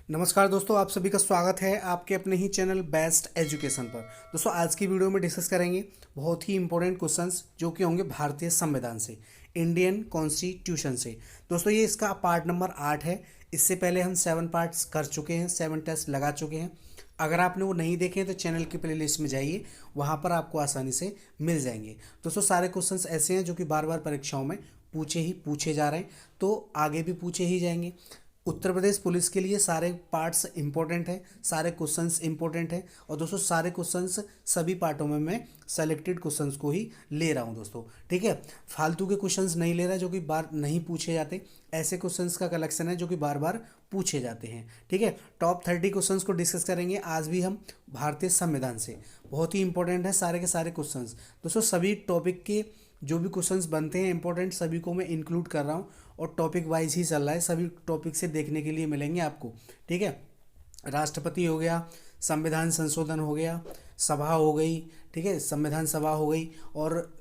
नमस्कार दोस्तों, आप सभी का स्वागत है आपके अपने ही चैनल बेस्ट एजुकेशन पर। दोस्तों आज की वीडियो में डिस्कस करेंगे बहुत ही इंपॉर्टेंट क्वेश्चंस जो कि होंगे भारतीय संविधान से, इंडियन कॉन्स्टिट्यूशन से। दोस्तों ये इसका पार्ट नंबर 8 है। इससे पहले हम 7 पार्ट्स कर चुके हैं, 7 टेस्ट लगा चुके हैं। अगर आपने वो नहीं देखे तो चैनल की प्लेलिस्ट में जाइए, वहाँ पर आपको आसानी से मिल जाएंगे। दोस्तों सारे क्वेश्चंस ऐसे हैं जो कि बार बार परीक्षाओं में पूछे जा रहे हैं, तो आगे भी पूछे ही जाएंगे। उत्तर प्रदेश पुलिस के लिए सारे पार्ट्स इंपॉर्टेंट हैं, सारे क्वेश्चंस इंपॉर्टेंट हैं। और दोस्तों सारे क्वेश्चंस सभी पार्टों में मैं सेलेक्टेड क्वेश्चंस को ही ले रहा हूं दोस्तों, ठीक है। फालतू के क्वेश्चंस नहीं ले रहा जो कि बार नहीं पूछे जाते। ऐसे क्वेश्चंस का कलेक्शन है जो कि बार बार पूछे जाते हैं, ठीक है। टॉप 30 क्वेश्चंस को डिस्कस करेंगे आज भी हम भारतीय संविधान से। बहुत ही इंपॉर्टेंट है सारे के सारे क्वेश्चंस। दोस्तों सभी टॉपिक के जो भी क्वेश्चंस बनते हैं इंपॉर्टेंट, सभी को मैं इंक्लूड कर रहा हूँ और टॉपिक वाइज ही चल रहा है। सभी टॉपिक से देखने के लिए मिलेंगे आपको, ठीक है। राष्ट्रपति हो गया, संविधान संशोधन हो गया, सभा हो गई, ठीक है, संविधान सभा हो गई, और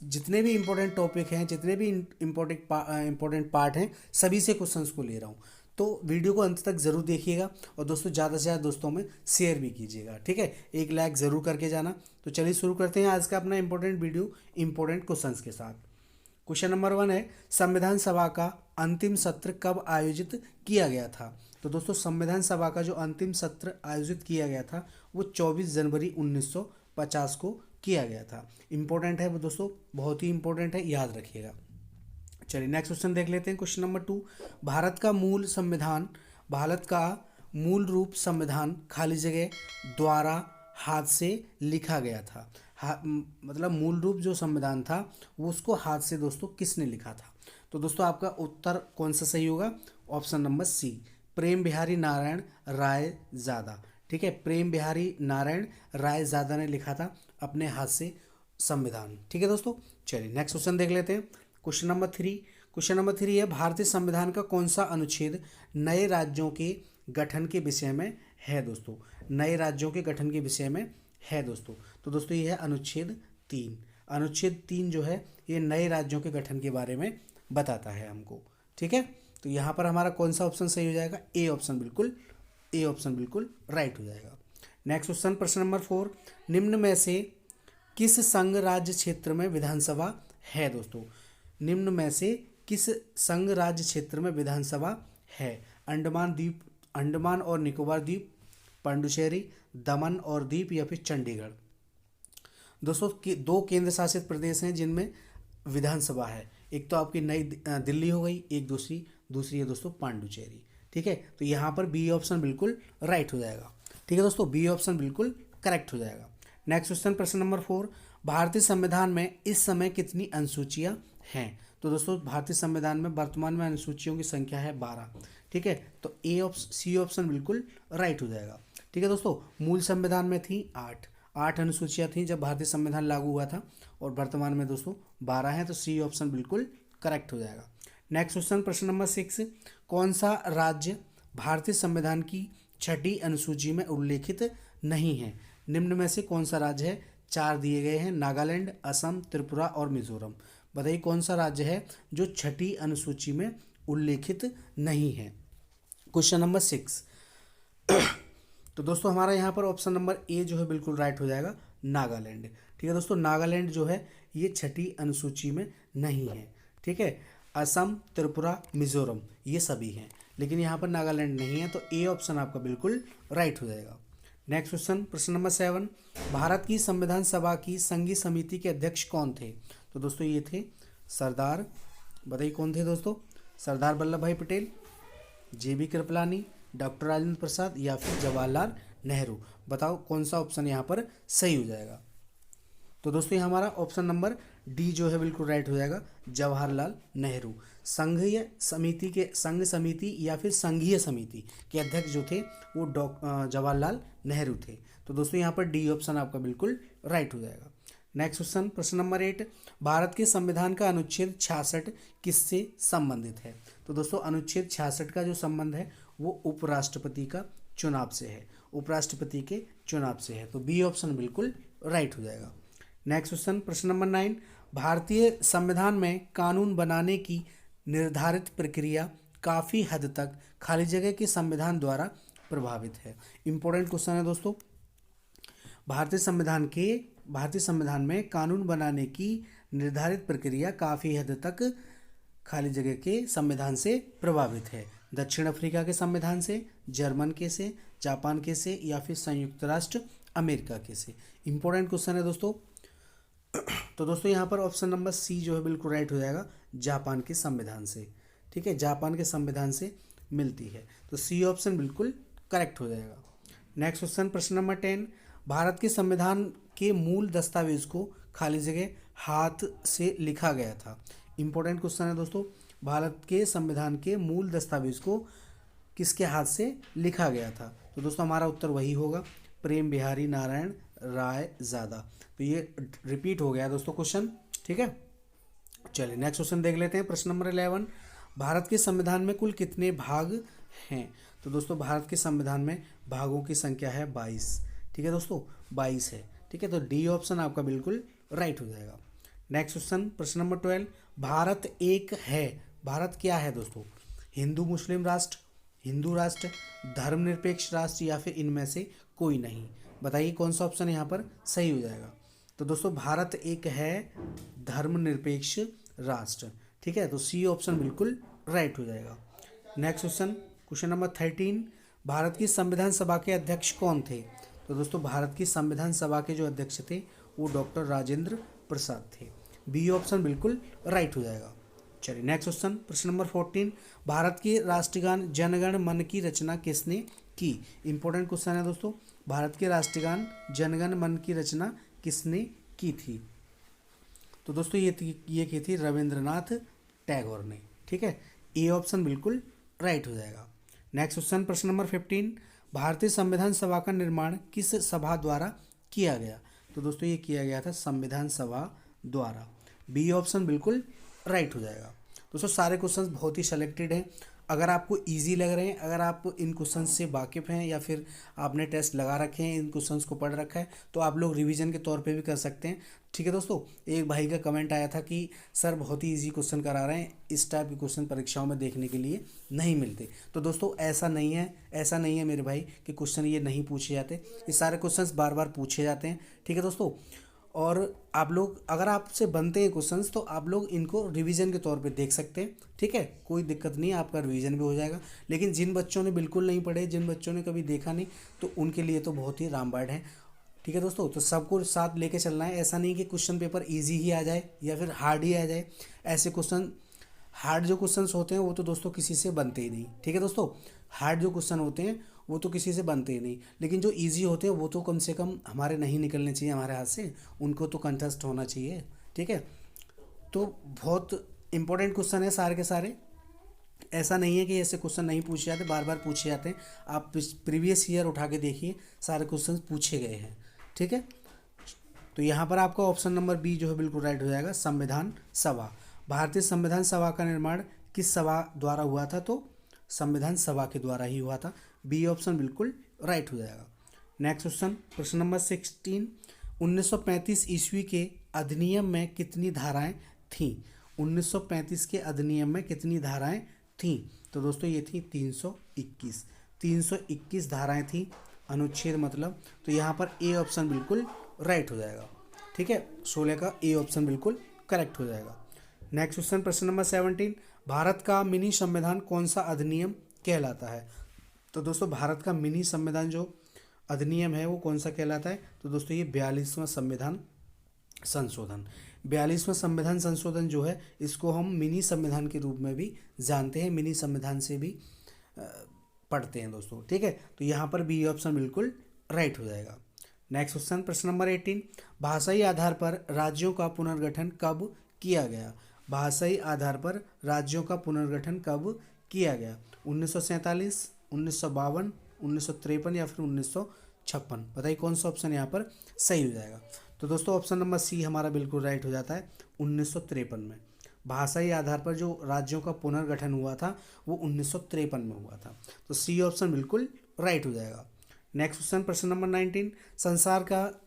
जितने भी इंपॉर्टेंट टॉपिक हैं, जितने भी इंपॉर्टेंट पार्ट हैं, सभी से क्वेश्चंस को ले रहा हूँ। तो वीडियो को अंत तक ज़रूर देखिएगा और दोस्तों ज़्यादा से ज़्यादा दोस्तों में शेयर भी कीजिएगा, ठीक है। एक लाइक ज़रूर करके जाना। तो चलिए शुरू करते हैं आज का अपना इंपॉर्टेंट वीडियो इंपॉर्टेंट क्वेश्चंस के साथ। क्वेश्चन नंबर 1 है, संविधान सभा का अंतिम सत्र कब आयोजित किया गया था? तो दोस्तों संविधान सभा का जो अंतिम सत्र आयोजित किया गया था वो 24 जनवरी 1950 को किया गया था। इंपॉर्टेंट है वो दोस्तों, बहुत ही इंपॉर्टेंट है, याद रखिएगा। चलिए नेक्स्ट क्वेश्चन देख लेते हैं। क्वेश्चन नंबर 2, भारत का मूल रूप संविधान खाली जगह द्वारा हाथ से लिखा गया था। मतलब मूल रूप जो संविधान था वो उसको हाथ से दोस्तों किसने लिखा था? तो दोस्तों आपका उत्तर कौन सा सही होगा? ऑप्शन नंबर सी, प्रेम बिहारी नारायण राय ज़्यादा, ठीक है। प्रेम बिहारी नारायण राय ज़्यादा ने लिखा था अपने हाथ से संविधान, ठीक है दोस्तों। चलिए नेक्स्ट क्वेश्चन देख लेते हैं। क्वेश्चन नंबर 3 है, भारतीय संविधान का कौन सा अनुच्छेद नए राज्यों के गठन के विषय में है दोस्तों? नए राज्यों के गठन के विषय में है दोस्तों। तो दोस्तों ये है अनुच्छेद 3। अनुच्छेद 3 जो है ये नए राज्यों के गठन के बारे में बताता है हमको, ठीक है। तो यहाँ पर हमारा कौन सा ऑप्शन सही हो जाएगा? ए ऑप्शन बिल्कुल राइट हो जाएगा। नेक्स्ट क्वेश्चन, प्रश्न नंबर 4, निम्न में से किस संघ राज्य क्षेत्र में विधानसभा है दोस्तों? निम्न में से किस संघ राज्य क्षेत्र में विधानसभा है? अंडमान और निकोबार द्वीप, पांडुचेरी, दमन और दीप, या फिर चंडीगढ़? दोस्तों दो केंद्र शासित प्रदेश हैं जिनमें विधानसभा है। एक तो आपकी नई दिल्ली हो गई, एक दूसरी है दोस्तों पांडुचेरी, ठीक है। तो यहाँ पर बी ऑप्शन बिल्कुल राइट हो जाएगा, ठीक है दोस्तों, बी ऑप्शन बिल्कुल करेक्ट हो जाएगा। नेक्स्ट क्वेश्चन, प्रश्न नंबर 4, भारतीय संविधान में इस समय कितनी अनुसूचियाँ हैं? तो दोस्तों भारतीय संविधान में वर्तमान में अनुसूचियों की संख्या है 12, ठीक है। तो सी ऑप्शन बिल्कुल राइट हो जाएगा, ठीक है दोस्तों। मूल संविधान में थी 8 अनुसूचियाँ थी जब भारतीय संविधान लागू हुआ था, और वर्तमान में दोस्तों 12 हैं, तो सी ऑप्शन बिल्कुल करेक्ट हो जाएगा। नेक्स्ट क्वेश्चन, प्रश्न नंबर 6, कौन सा राज्य भारतीय संविधान की 6ठी अनुसूची में उल्लेखित नहीं है? निम्न में से कौन सा राज्य है? 4 दिए गए हैं, नागालैंड, असम, त्रिपुरा और मिजोरम। बताइए कौन सा राज्य है जो 6ठी अनुसूची में उल्लेखित नहीं है? Question number 6। तो दोस्तों हमारा यहाँ पर ऑप्शन नंबर ए जो है बिल्कुल राइट हो जाएगा, नागालैंड, ठीक है दोस्तों। नागालैंड जो है ये 6ठी अनुसूची में नहीं है, ठीक है। असम, त्रिपुरा, मिजोरम ये सभी हैं, लेकिन यहाँ पर नागालैंड नहीं है, तो ए ऑप्शन आपका बिल्कुल राइट हो जाएगा। नेक्स्ट क्वेश्चन, प्रश्न नंबर 7, भारत की संविधान सभा की संघीय समिति के अध्यक्ष कौन थे? तो दोस्तों ये थे सरदार, बताइए कौन थे दोस्तों? सरदार वल्लभ भाई पटेल, JB कृपलानी, डॉक्टर राजेंद्र प्रसाद, या फिर जवाहरलाल नेहरू। बताओ कौन सा ऑप्शन यहाँ पर सही हो जाएगा? तो दोस्तों ये हमारा ऑप्शन नंबर डी जो है बिल्कुल राइट हो जाएगा, जवाहरलाल नेहरू। संघ समिति या फिर संघीय समिति के अध्यक्ष जो थे वो जवाहरलाल नेहरू थे। तो दोस्तों यहाँ पर डी ऑप्शन आपका बिल्कुल राइट हो जाएगा। नेक्स्ट क्वेश्चन, प्रश्न नंबर 8, भारत के संविधान का अनुच्छेद 66 किससे संबंधित है? तो दोस्तों अनुच्छेद 66 का जो संबंध है वो उपराष्ट्रपति का चुनाव से है, उपराष्ट्रपति के चुनाव से है, तो बी ऑप्शन बिल्कुल राइट हो जाएगा। नेक्स्ट क्वेश्चन, प्रश्न नंबर 9, भारतीय संविधान में कानून बनाने की निर्धारित प्रक्रिया काफ़ी हद तक खाली जगह के संविधान द्वारा प्रभावित है। इंपॉर्टेंट क्वेश्चन है दोस्तों। भारतीय संविधान में कानून बनाने की निर्धारित प्रक्रिया काफ़ी हद तक खाली जगह के संविधान से प्रभावित है। दक्षिण अफ्रीका के संविधान से, जर्मन के से, जापान के से, या फिर संयुक्त राष्ट्र अमेरिका के से। इंपॉर्टेंट क्वेश्चन है दोस्तों। तो दोस्तों यहाँ पर ऑप्शन नंबर सी जो है बिल्कुल राइट हो जाएगा, जापान के संविधान से। ठीक है, जापान के संविधान से मिलती है, तो सी ऑप्शन बिल्कुल करेक्ट हो जाएगा। नेक्स्ट क्वेश्चन, प्रश्न नंबर 10, भारत के संविधान के मूल दस्तावेज को खाली जगह हाथ से लिखा गया था। इंपॉर्टेंट क्वेश्चन है दोस्तों। भारत के संविधान के मूल दस्तावेज को किसके हाथ से लिखा गया था? तो दोस्तों हमारा उत्तर वही होगा, प्रेम बिहारी नारायण राय ज़्यादा। तो ये रिपीट हो गया दोस्तों क्वेश्चन। ठीक है, चलिए नेक्स्ट क्वेश्चन देख लेते हैं। प्रश्न नंबर 11, भारत के संविधान में कुल कितने भाग हैं? तो दोस्तों भारत के संविधान में भागों की संख्या है 22। ठीक है दोस्तों, 22 है। ठीक है, तो डी ऑप्शन आपका बिल्कुल राइट हो जाएगा। नेक्स्ट क्वेश्चन, प्रश्न नंबर 12, भारत एक है, भारत क्या है दोस्तों? हिंदू मुस्लिम राष्ट्र, हिंदू राष्ट्र, धर्मनिरपेक्ष राष्ट्र, या फिर इनमें से कोई नहीं? बताइए कौन सा ऑप्शन यहाँ पर सही हो जाएगा। तो दोस्तों भारत एक है धर्मनिरपेक्ष राष्ट्र। ठीक है, तो सी ऑप्शन बिल्कुल राइट हो जाएगा। Next question, question number 13, Bharat की संविधान सभा के अध्यक्ष कौन थे? तो दोस्तों भारत की संविधान सभा के जो अध्यक्ष थे वो डॉक्टर राजेंद्र प्रसाद थे। बी ऑप्शन बिल्कुल राइट हो जाएगा। चलिए नेक्स्ट क्वेश्चन, प्रश्न नंबर 14, भारत के राष्ट्रगान जनगण मन की रचना किसने की? इंपॉर्टेंट क्वेश्चन है दोस्तों। भारत के राष्ट्रगान जनगण मन की रचना किसने की थी? तो दोस्तों ये की थी रविंद्रनाथ टैगोर ने। ठीक है, ए ऑप्शन बिल्कुल राइट हो जाएगा। नेक्स्ट क्वेश्चन, प्रश्न नंबर 15, भारतीय संविधान सभा का निर्माण किस सभा द्वारा किया गया? तो दोस्तों ये किया गया था संविधान सभा द्वारा। बी ऑप्शन बिल्कुल राइट हो जाएगा। दोस्तों सारे क्वेश्चंस बहुत ही सेलेक्टेड हैं। अगर आपको इजी लग रहे हैं, अगर आप इन क्वेश्चंस से वाकिफ़ हैं या फिर आपने टेस्ट लगा रखे हैं, इन क्वेश्चंस को पढ़ रखा है, तो आप लोग रिवीजन के तौर पे भी कर सकते हैं। ठीक है दोस्तों, एक भाई का कमेंट आया था कि सर बहुत ही इजी क्वेश्चन करा रहे हैं, इस टाइप के क्वेश्चन परीक्षाओं में देखने के लिए नहीं मिलते। तो दोस्तों ऐसा नहीं है मेरे भाई कि क्वेश्चन ये नहीं पूछे जाते, ये सारे क्वेश्चन बार बार पूछे जाते हैं। ठीक है दोस्तों, और आप लोग अगर आपसे बनते हैं क्वेश्चंस तो आप लोग इनको रिवीजन के तौर पे देख सकते हैं। ठीक है, कोई दिक्कत नहीं है, आपका रिवीजन भी हो जाएगा। लेकिन जिन बच्चों ने बिल्कुल नहीं पढ़े, जिन बच्चों ने कभी देखा नहीं, तो उनके लिए तो बहुत ही रामबाण है। ठीक है दोस्तों, तो सबको साथ लेके चलना है। ऐसा नहीं कि क्वेश्चन पेपर ईजी ही आ जाए या फिर हार्ड ही आ जाए। ऐसे क्वेश्चन हार्ड जो क्वेश्चंस होते हैं वो तो दोस्तों किसी से बनते ही नहीं। ठीक है दोस्तों, हार्ड जो क्वेश्चन होते हैं वो तो किसी से बनते ही नहीं, लेकिन जो इजी होते हैं वो तो कम से कम हमारे नहीं निकलने चाहिए हमारे हाथ से, उनको तो कंटेस्ट होना चाहिए। ठीक है, तो बहुत इंपॉर्टेंट क्वेश्चन है सारे के सारे। ऐसा नहीं है कि ऐसे क्वेश्चन नहीं पूछे जाते, बार बार पूछे जाते हैं। आप प्रीवियस ईयर उठा के देखिए, सारे क्वेश्चन पूछे गए हैं। ठीक है, तो यहाँ पर आपका ऑप्शन नंबर बी जो है बिल्कुल राइट हो जाएगा, संविधान सभा। भारतीय संविधान सभा का निर्माण किस सभा द्वारा हुआ था? तो संविधान सभा के द्वारा ही हुआ था। बी ऑप्शन बिल्कुल राइट हो जाएगा। नेक्स्ट क्वेश्चन, प्रश्न नंबर 16, 1935 ईस्वी के अधिनियम में कितनी धाराएं थीं? 1935 के अधिनियम में कितनी धाराएं थीं? तो दोस्तों ये थी 321 धाराएं थी, अनुच्छेद मतलब। तो यहाँ पर ए ऑप्शन बिल्कुल राइट हो जाएगा। ठीक है, 16 का ए ऑप्शन बिल्कुल करेक्ट हो जाएगा। नेक्स्ट क्वेश्चन, प्रश्न नंबर 17, भारत का मिनी संविधान कौन सा अधिनियम कहलाता है? तो दोस्तों भारत का मिनी संविधान जो अधिनियम है वो कौन सा कहलाता है? तो दोस्तों ये 42वां संविधान संशोधन। 42वां संविधान संशोधन जो है इसको हम मिनी संविधान के रूप में भी जानते हैं, मिनी संविधान से भी पढ़ते हैं दोस्तों। ठीक है, तो यहाँ पर बी ऑप्शन बिल्कुल राइट हो जाएगा। नेक्स्ट क्वेश्चन, प्रश्न नंबर 18, भाषाई आधार पर राज्यों का पुनर्गठन कब किया गया? भाषाई आधार पर राज्यों का पुनर्गठन कब किया गया? 1947, 1952, 1953 या फिर 1956? बताइए कौन सा ऑप्शन यहाँ पर सही हो जाएगा। तो दोस्तों ऑप्शन नंबर सी हमारा बिल्कुल राइट हो जाता है, 1953 में। भाषाई आधार पर जो राज्यों का पुनर्गठन हुआ था वो 1953 में हुआ था। तो सी ऑप्शन बिल्कुल राइट हो जाएगा। नेक्स्ट क्वेश्चन, प्रश्न नंबर 19, संसार का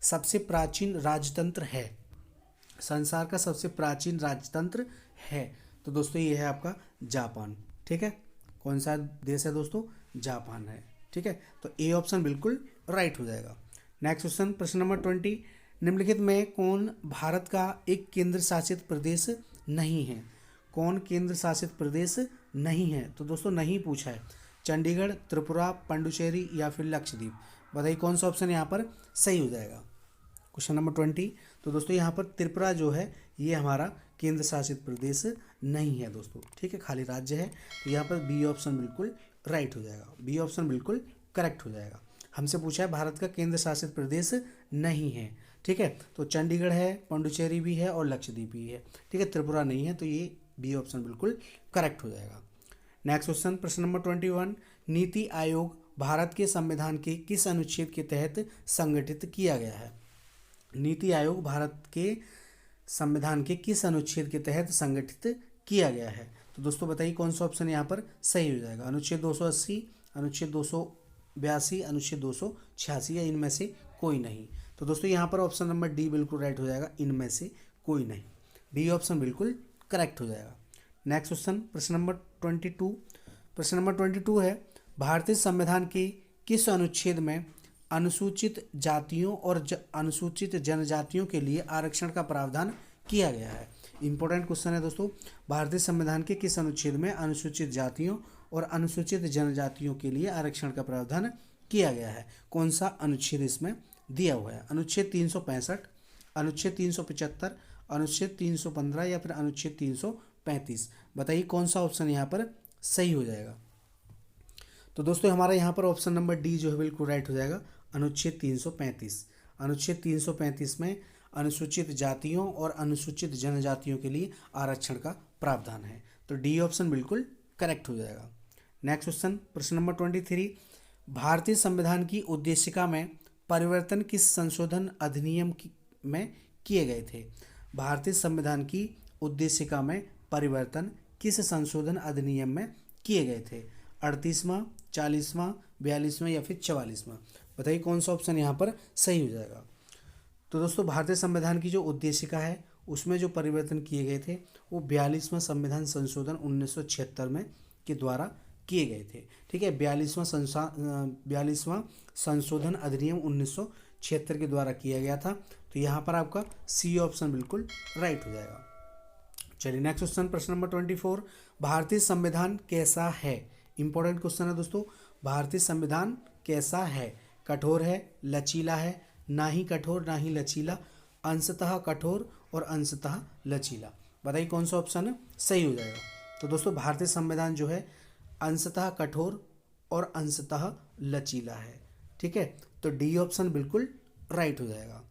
सबसे प्राचीन राजतंत्र है? संसार का सबसे प्राचीन राजतंत्र है तो दोस्तों ये है आपका जापान। ठीक है, कौन सा देश है दोस्तों? जापान है। ठीक है, तो ए ऑप्शन बिल्कुल राइट हो जाएगा। नेक्स्ट क्वेश्चन, प्रश्न नंबर 20, निम्नलिखित में कौन भारत का एक केंद्र शासित प्रदेश नहीं है? कौन केंद्र शासित प्रदेश नहीं है? तो दोस्तों नहीं पूछा है, चंडीगढ़, त्रिपुरा, पुडुचेरी या फिर लक्षद्वीप। बताइए कौन सा ऑप्शन यहाँ पर सही हो जाएगा। क्वेश्चन नंबर 20, तो दोस्तों यहाँ पर त्रिपुरा जो है ये हमारा केंद्र शासित प्रदेश नहीं है दोस्तों। ठीक है, खाली राज्य है। तो यहाँ पर बी ऑप्शन बिल्कुल राइट हो जाएगा, बी ऑप्शन बिल्कुल करेक्ट हो जाएगा। हमसे पूछा है भारत का केंद्र शासित प्रदेश नहीं है। ठीक है, तो चंडीगढ़ है, पुडुचेरी भी है और लक्षद्वीप भी है। ठीक है, त्रिपुरा नहीं है, तो ये बी ऑप्शन बिल्कुल करेक्ट हो जाएगा। नेक्स्ट क्वेश्चन, प्रश्न नंबर 21, नीति आयोग भारत के संविधान के किस अनुच्छेद के तहत संगठित किया गया है? नीति आयोग भारत के संविधान के किस अनुच्छेद के तहत संगठित किया गया है? तो दोस्तों बताइए कौन सा ऑप्शन यहाँ पर सही हो जाएगा। अनुच्छेद 280, अनुच्छेद 282, अनुच्छेद 286 या इनमें से कोई नहीं। तो दोस्तों यहाँ पर ऑप्शन नंबर डी बिल्कुल राइट हो जाएगा, इनमें से कोई नहीं। बी ऑप्शन बिल्कुल करेक्ट हो जाएगा। नेक्स्ट क्वेश्चन, प्रश्न नंबर 22, प्रश्न नंबर 22 है, भारतीय संविधान के किस अनुच्छेद में अनुसूचित जातियों और अनुसूचित जनजातियों के लिए आरक्षण का प्रावधान किया गया है? इंपॉर्टेंट क्वेश्चन है दोस्तों। भारतीय संविधान के किस अनुच्छेद में अनुसूचित जातियों और अनुसूचित जनजातियों के लिए आरक्षण का प्रावधान किया गया है? कौन सा अनुच्छेद इसमें दिया हुआ है? अनुच्छेद 365, अनुच्छेद 375, अनुच्छेद 315 या फिर अनुच्छेद 335। बताइए कौन सा ऑप्शन यहाँ पर सही हो जाएगा। तो दोस्तों हमारा यहाँ पर ऑप्शन नंबर डी जो है बिल्कुल राइट हो जाएगा, अनुच्छेद 335। अनुच्छेद 335 में अनुसूचित जातियों और अनुसूचित जनजातियों के लिए आरक्षण का प्रावधान है। तो डी ऑप्शन बिल्कुल करेक्ट हो जाएगा। नेक्स्ट क्वेश्चन, प्रश्न नंबर 23, भारतीय संविधान की उद्देशिका में परिवर्तन किस संशोधन अधिनियम में किए गए थे? भारतीय संविधान की उद्देशिका में परिवर्तन किस संशोधन अधिनियम में किए गए थे? 38वां, 40वां, 42वां या फिर 44वां। बताइए कौन सा ऑप्शन यहाँ पर सही हो जाएगा। तो दोस्तों भारतीय संविधान की जो उद्देशिका है उसमें जो परिवर्तन किए गए थे वो 42वां संविधान संशोधन 1976 में के द्वारा किए गए थे। ठीक है, 42वां संशोधन अधिनियम 1976 के द्वारा किया गया था। तो यहाँ पर आपका सी ऑप्शन बिल्कुल राइट हो जाएगा। चलिए नेक्स्ट क्वेश्चन, प्रश्न नंबर 24, भारतीय संविधान कैसा है? इंपॉर्टेंट क्वेश्चन है दोस्तों। भारतीय संविधान कैसा है? कठोर है, लचीला है, ना ही कठोर ना ही लचीला, अंशतः कठोर और अंशतः लचीला। बताइए कौन सा ऑप्शन सही हो जाएगा। तो दोस्तों भारतीय संविधान जो है अंशतः कठोर और अंशतः लचीला है। ठीक है, तो डी ऑप्शन बिल्कुल राइट हो जाएगा।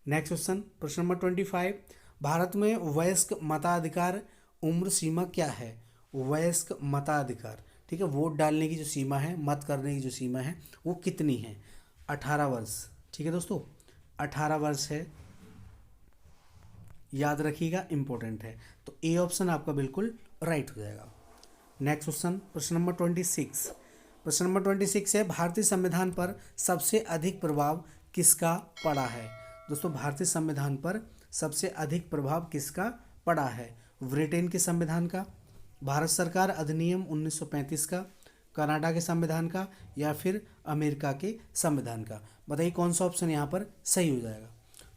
नेक्स्ट क्वेश्चन, प्रश्न नंबर 25, भारत में वयस्क मताधिकार उम्र सीमा क्या है? वयस्क मताधिकार, ठीक है, वोट डालने की जो सीमा है, मत करने की जो सीमा है वो कितनी है? 18 वर्ष। ठीक है दोस्तों, 18 वर्ष है, याद रखिएगा, इंपॉर्टेंट है। तो ए ऑप्शन आपका बिल्कुल राइट हो जाएगा। नेक्स्ट क्वेश्चन, प्रश्न नंबर 26, प्रश्न नंबर 26 है, भारतीय संविधान पर सबसे अधिक प्रभाव किसका पड़ा है? दोस्तों भारतीय संविधान पर सबसे अधिक प्रभाव किसका पड़ा है? ब्रिटेन के संविधान का, भारत सरकार अधिनियम 1935 का, कनाडा के संविधान का या फिर अमेरिका के संविधान का। बताइए कौन सा ऑप्शन यहाँ पर सही हो जाएगा।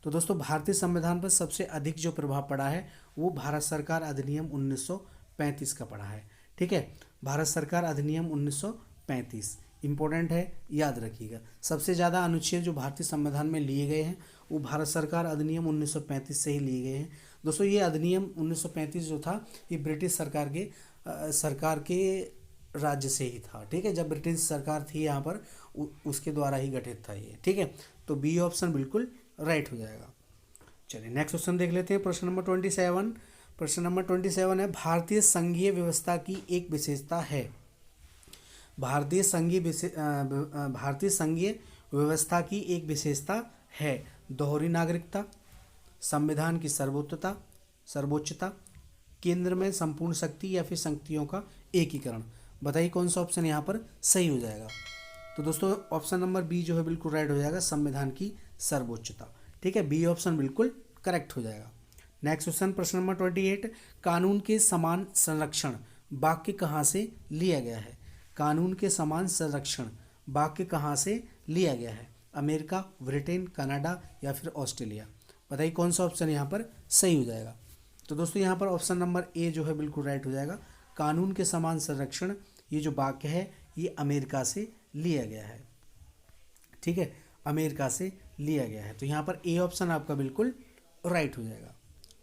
तो दोस्तों भारतीय संविधान पर सबसे अधिक जो प्रभाव पड़ा है वो भारत सरकार अधिनियम 1935 का पड़ा है। ठीक है, भारत सरकार अधिनियम 1935 इंपॉर्टेंट है, याद रखिएगा। सबसे ज़्यादा अनुच्छेद जो भारतीय संविधान में लिए गए हैं वो भारत सरकार अधिनियम 1935 से ही लिए गए हैं। दोस्तों ये अधिनियम 1935 जो था ये ब्रिटिश सरकार के राज्य से ही था। ठीक है, जब ब्रिटिश सरकार थी यहाँ पर उसके द्वारा ही गठित था ये। ठीक है, तो बी ऑप्शन बिल्कुल राइट हो जाएगा। चलिए नेक्स्ट क्वेश्चन देख लेते हैं, प्रश्न नंबर 27। प्रश्न नंबर 27 है, भारतीय संघीय व्यवस्था की एक विशेषता है। भारतीय संघीय व्यवस्था की एक विशेषता है दोहरी नागरिकता, संविधान की सर्वोच्चता, केंद्र में संपूर्ण शक्ति या फिर शक्तियों का एकीकरण। बताइए कौन सा ऑप्शन यहाँ पर सही हो जाएगा। तो दोस्तों ऑप्शन नंबर बी जो है बिल्कुल राइट हो जाएगा, संविधान की सर्वोच्चता। ठीक है, बी ऑप्शन बिल्कुल करेक्ट हो जाएगा। नेक्स्ट क्वेश्चन, प्रश्न नंबर 28, कानून के समान संरक्षण वाक्य कहाँ से लिया गया है? कानून के समान संरक्षण वाक्य कहाँ से लिया गया है? अमेरिका, ब्रिटेन, कनाडा या फिर ऑस्ट्रेलिया? बताइए कौन सा ऑप्शन यहाँ पर सही हो जाएगा। तो दोस्तों यहाँ पर ऑप्शन नंबर ए जो है बिल्कुल राइट हो जाएगा। कानून के समान संरक्षण ये जो वाक्य है ये अमेरिका से लिया गया है। ठीक है, अमेरिका से लिया गया है। तो यहाँ पर ए ऑप्शन आपका बिल्कुल राइट हो जाएगा।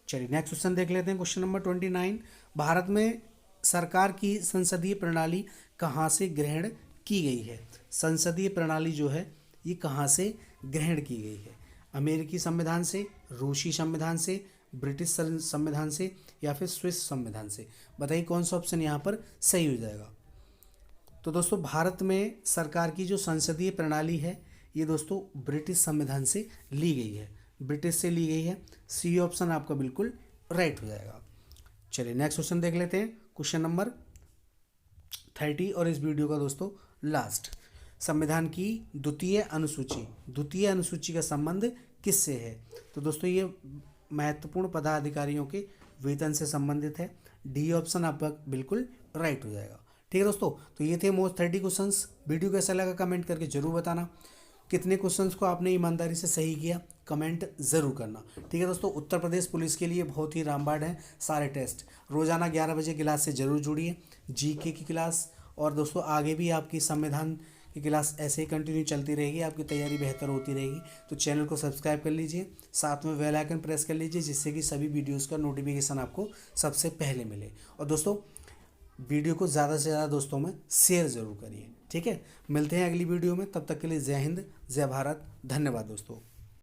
चलिए नेक्स्ट क्वेश्चन देख लेते हैं। क्वेश्चन नंबर 29, भारत में सरकार की संसदीय प्रणाली कहाँ से ग्रहण की गई है? संसदीय प्रणाली जो है ये कहाँ से ग्रहण की गई है? अमेरिकी संविधान से, रूसी संविधान से, ब्रिटिश संविधान से या फिर स्विस संविधान से? बताइए कौन सा ऑप्शन यहाँ पर सही हो जाएगा। तो दोस्तों भारत में सरकार की जो संसदीय प्रणाली है ये दोस्तों ब्रिटिश संविधान से ली गई है, ब्रिटिश से ली गई है। सी ऑप्शन आपका बिल्कुल राइट हो जाएगा। चलिए नेक्स्ट क्वेश्चन देख लेते हैं। क्वेश्चन नंबर 30 और इस वीडियो का दोस्तों लास्ट। संविधान की द्वितीय अनुसूची का संबंध किससे है? तो दोस्तों ये महत्वपूर्ण पदाधिकारियों के वेतन से संबंधित है। डी ऑप्शन आपका बिल्कुल राइट हो जाएगा। ठीक है दोस्तों, तो ये थे मोस्ट 30 क्वेश्चंस। वीडियो कैसा लगा कमेंट करके जरूर बताना। कितने क्वेश्चंस को आपने ईमानदारी से सही किया कमेंट ज़रूर करना। ठीक है दोस्तों, उत्तर प्रदेश पुलिस के लिए बहुत ही रामबाण है सारे टेस्ट। रोज़ाना 11 बजे क्लास से ज़रूर जुड़िए, जीके की क्लास। और दोस्तों आगे भी आपकी संविधान की क्लास ऐसे ही कंटिन्यू चलती रहेगी, आपकी तैयारी बेहतर होती रहेगी। तो चैनल को सब्सक्राइब कर लीजिए, साथ में बेल आइकन प्रेस कर लीजिए, जिससे कि सभी वीडियोज़ का नोटिफिकेशन आपको सबसे पहले मिले। और दोस्तों वीडियो को ज़्यादा से ज़्यादा दोस्तों में शेयर ज़रूर करिए। ठीक है, मिलते हैं अगली वीडियो में, तब तक के लिए जय हिंद, जय भारत, धन्यवाद दोस्तों।